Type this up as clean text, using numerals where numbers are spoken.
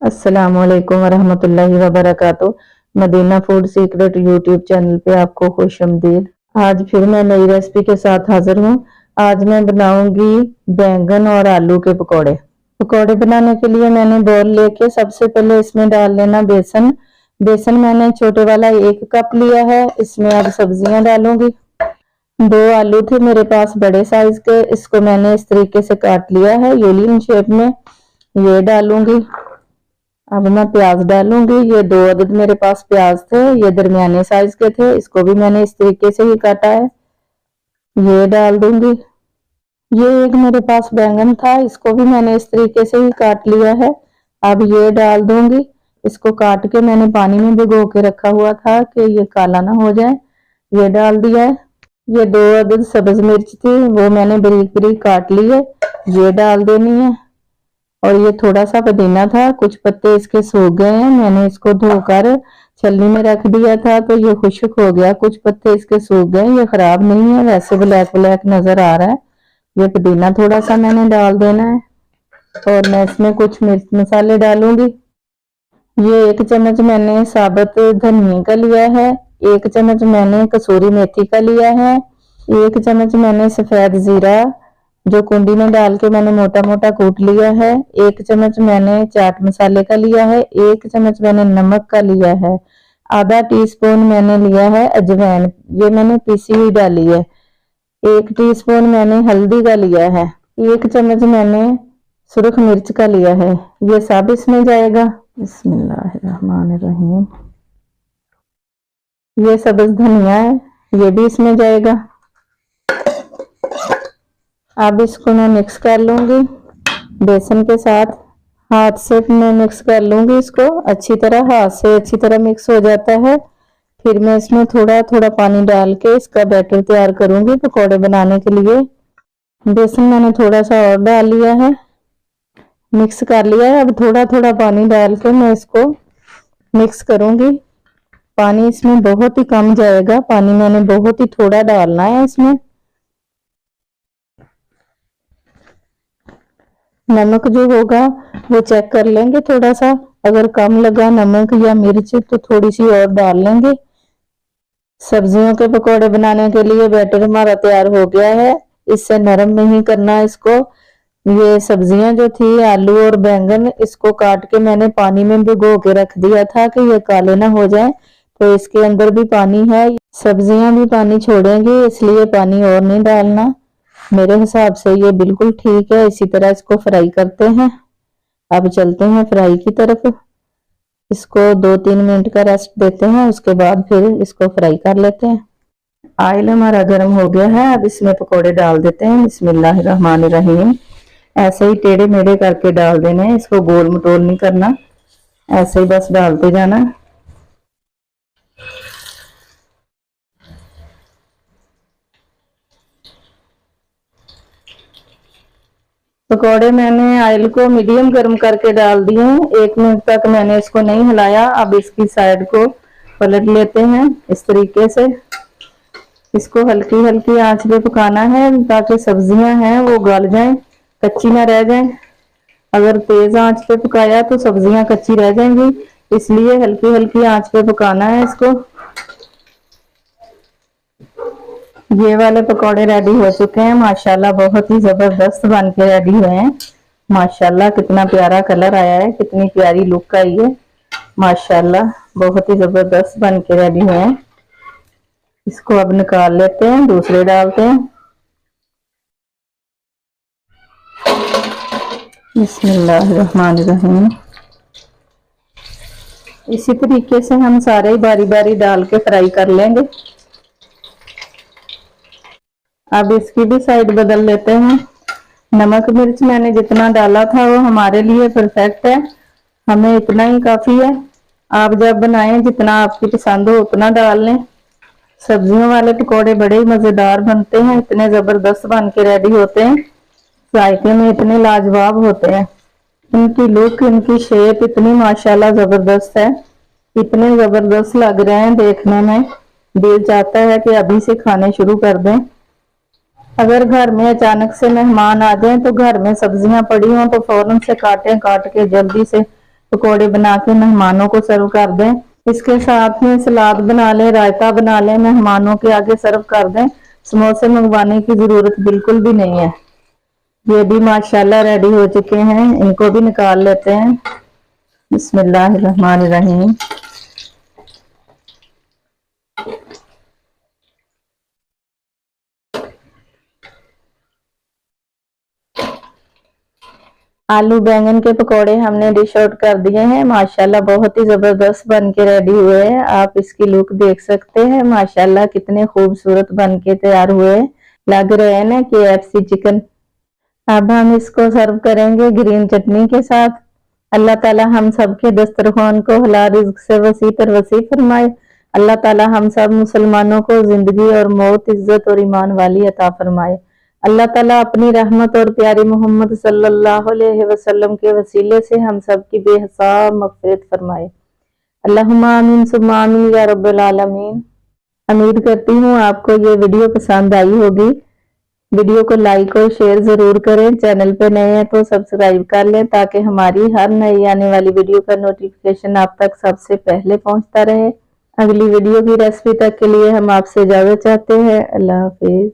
अस्सलामुअलैकुम वरहमतुल्लाहि वबरकातुहू। Madina food secret YouTube channel पे आपको खुशामदीद। आज फिर मैं नई रेसिपी के साथ हाजिर हूँ। आज मैं बनाऊंगी बैंगन और आलू के पकौड़े। पकौड़े बनाने के लिए मैंने बोल लेके सबसे पहले इसमें डाल लेना बेसन। बेसन मैंने छोटे वाला 1 कप लिया है। इसमें अब सब्जियां डालूंगी। 2 आलू थे मेरे पास बड़े साइज के, इसको मैंने इस तरीके से काट लिया है यूलियन शेप में। ये डालूंगी। अब मैं प्याज डालूंगी। ये 2 अदद मेरे पास प्याज थे, ये दरमियाने साइज के थे, इसको भी मैंने इस तरीके से ही काटा है। ये डाल दूंगी। ये एक मेरे पास बैंगन था, इसको भी मैंने इस तरीके से ही काट लिया है। अब ये डाल दूंगी। इसको काट के मैंने पानी में भिगो के रखा हुआ था कि ये काला ना हो जाए। ये डाल दिया है। ये 2 अदद सब्ज मिर्च थी, वो मैंने बारीक बारीक काट ली है, ये डाल देनी है। और ये थोड़ा सा पुदीना था, कुछ पत्ते इसके सूख गए हैं, मैंने इसको धोकर छलनी में रख दिया था तो ये खुश्क हो गया। कुछ पत्ते इसके सूख गए, ये खराब नहीं है, वैसे ब्लैक ब्लैक नजर आ रहा है। ये पुदीना थोड़ा सा मैंने डाल देना है। और मैं इसमें कुछ मिर्च मसाले डालूंगी। ये 1 चम्मच मैंने साबुत धनिया का लिया है। 1 चम्मच मैंने कसूरी मेथी का लिया है। 1 चम्मच मैंने सफेद जीरा जो कुंडी में डाल के मैंने मोटा मोटा कूट लिया है। 1 चम्मच मैंने चाट मसाले का लिया है। 1 चम्मच मैंने नमक का लिया है। आधा टीस्पून मैंने लिया है अजवाइन, ये मैंने पीसी हुई डाली है। 1 टीस्पून मैंने हल्दी का लिया है। 1 चम्मच मैंने सुरख मिर्च का लिया है। ये सब इसमें जाएगा। बिस्मिल्लाहिर्रहमानिर्रहीम। ये सब्ज धनिया है, ये भी इसमें जाएगा। अब इसको मैं मिक्स कर लूंगी बेसन के साथ। हाथ से मैं मिक्स कर लूंगी इसको अच्छी तरह, हाथ से अच्छी तरह मिक्स हो जाता है। फिर मैं इसमें थोड़ा थोड़ा पानी डाल के इसका बैटर तैयार करूंगी पकौड़े बनाने के लिए। बेसन मैंने थोड़ा सा और डाल लिया है, मिक्स कर लिया है। अब थोड़ा थोड़ा पानी डाल के मैं इसको मिक्स करूंगी। पानी इसमें बहुत ही कम जाएगा, पानी मैंने बहुत ही थोड़ा डालना है इसमें। नमक जो होगा वो चेक कर लेंगे थोड़ा सा, अगर कम लगा नमक या मिर्च तो थोड़ी सी और डाल लेंगे। सब्जियों के पकौड़े बनाने के लिए बैटर हमारा तैयार हो गया है। इससे नरम नहीं करना इसको। ये सब्जियां जो थी आलू और बैंगन, इसको काट के मैंने पानी में भिगो के रख दिया था कि ये काले ना हो जाए, तो इसके अंदर भी पानी है, सब्जियां भी पानी छोड़ेंगी, इसलिए पानी और नहीं डालना। मेरे हिसाब से ये बिल्कुल ठीक है। इसी तरह इसको फ्राई करते हैं। अब चलते हैं फ्राई की तरफ। इसको 2-3 मिनट का रेस्ट देते हैं, उसके बाद फिर इसको फ्राई कर लेते हैं। ऑयल हमारा गर्म हो गया है, अब इसमें पकोड़े डाल देते हैं। बिस्मिल्लाहिर्रहमानिर्रहीम। ऐसे ही टेढ़े मेढ़े करके डाल देने हैं, इसको गोल मटोल नहीं करना, ऐसे ही बस डालते जाना। पकौड़े मैंने ऑयल को मीडियम गर्म करके डाल दिए हैं। 1 मिनट तक मैंने इसको नहीं हिलाया। अब इसकी साइड को पलट लेते हैं इस तरीके से। इसको हल्की हल्की आंच पे पकाना है ताकि सब्जियां हैं वो गल जाएं, कच्ची ना रह जाएं। अगर तेज आंच पे पकाया तो सब्जियां कच्ची रह जाएंगी, इसलिए हल्की हल्की आंच पे पकाना है इसको। ये वाले पकौड़े रेडी हो चुके हैं माशाल्लाह, बहुत ही जबरदस्त बन के रेडी हुए हैं। माशाल्लाह कितना प्यारा कलर आया है, कितनी प्यारी लुक आई है माशाल्लाह, बहुत ही जबरदस्त बन के रेडी हुए हैं। इसको अब निकाल लेते हैं, दूसरे डालते हैं। बिस्मिल्लाहिर्रहमानिर्रहीम। इसी तरीके से हम सारे बारी बारी डाल के फ्राई कर लेंगे। अब इसकी भी साइड बदल लेते हैं। नमक मिर्च मैंने जितना डाला था वो हमारे लिए परफेक्ट है, हमें इतना ही काफी है। आप जब बनाएं जितना आपकी पसंद हो उतना डाल लें। सब्जियों वाले पकोड़े बड़े ही मजेदार बनते हैं, इतने जबरदस्त बन के रेडी होते हैं, जायके में इतने लाजवाब होते हैं। इनकी लुक, इनकी शेप इतनी माशाल्लाह जबरदस्त है, इतने जबरदस्त लग रहे हैं देखने में, दिल चाहता है कि अभी से खाने शुरू कर दें। अगर घर में अचानक से मेहमान आ जाएं तो घर में सब्जियां पड़ी हों तो फौरन से काटें, काट के जल्दी से पकोड़े बना के मेहमानों को सर्व कर दें। इसके साथ में सलाद बना लें, रायता बना लें, मेहमानों के आगे सर्व कर दें। समोसे मंगवाने की जरूरत बिल्कुल भी नहीं है। ये भी माशाल्लाह रेडी हो चुके हैं, इनको भी निकाल लेते हैं। बिस्मिल्लाहिर्रहमानिर्रहीम। आलू बैंगन के पकोड़े हमने डिश आउट कर दिए हैं। माशाल्लाह बहुत ही जबरदस्त बन के रेडी हुए हैं। आप इसकी लुक देख सकते हैं, माशाल्लाह कितने खूबसूरत बन के तैयार हुए हैं। लग रहे हैं ना KFC चिकन। अब हम इसको सर्व करेंगे ग्रीन चटनी के साथ। अल्लाह ताला हम सबके दस्तरखान को हलाल रिज़्क से वसी तर वसी फरमाए। अल्लाह ताला हम सब मुसलमानों को जिंदगी और मौत, इज्जत और ईमान वाली अता फरमाए। अल्लाह ताला अपनी रहमत और प्यारी मोहम्मद सल्लल्लाहु अलैहि वसल्लम के वसीले से हम सब की बेहिसाब मग़फ़िरत फरमाए। अल्लाहुम्मा आमीन सुम्मा आमीन या रब्बल आलमीन। उम्मीद करती हूँ आपको ये वीडियो पसंद आई होगी। वीडियो को लाइक और शेयर जरूर करें। चैनल पे नए हैं तो सब्सक्राइब कर लें ताकि हमारी हर नई आने वाली वीडियो का नोटिफिकेशन आप तक सबसे पहले पहुंचता रहे। अगली वीडियो की रेसिपी तक के लिए हम आपसे इजाजत चाहते हैं। अल्लाह हाफिज।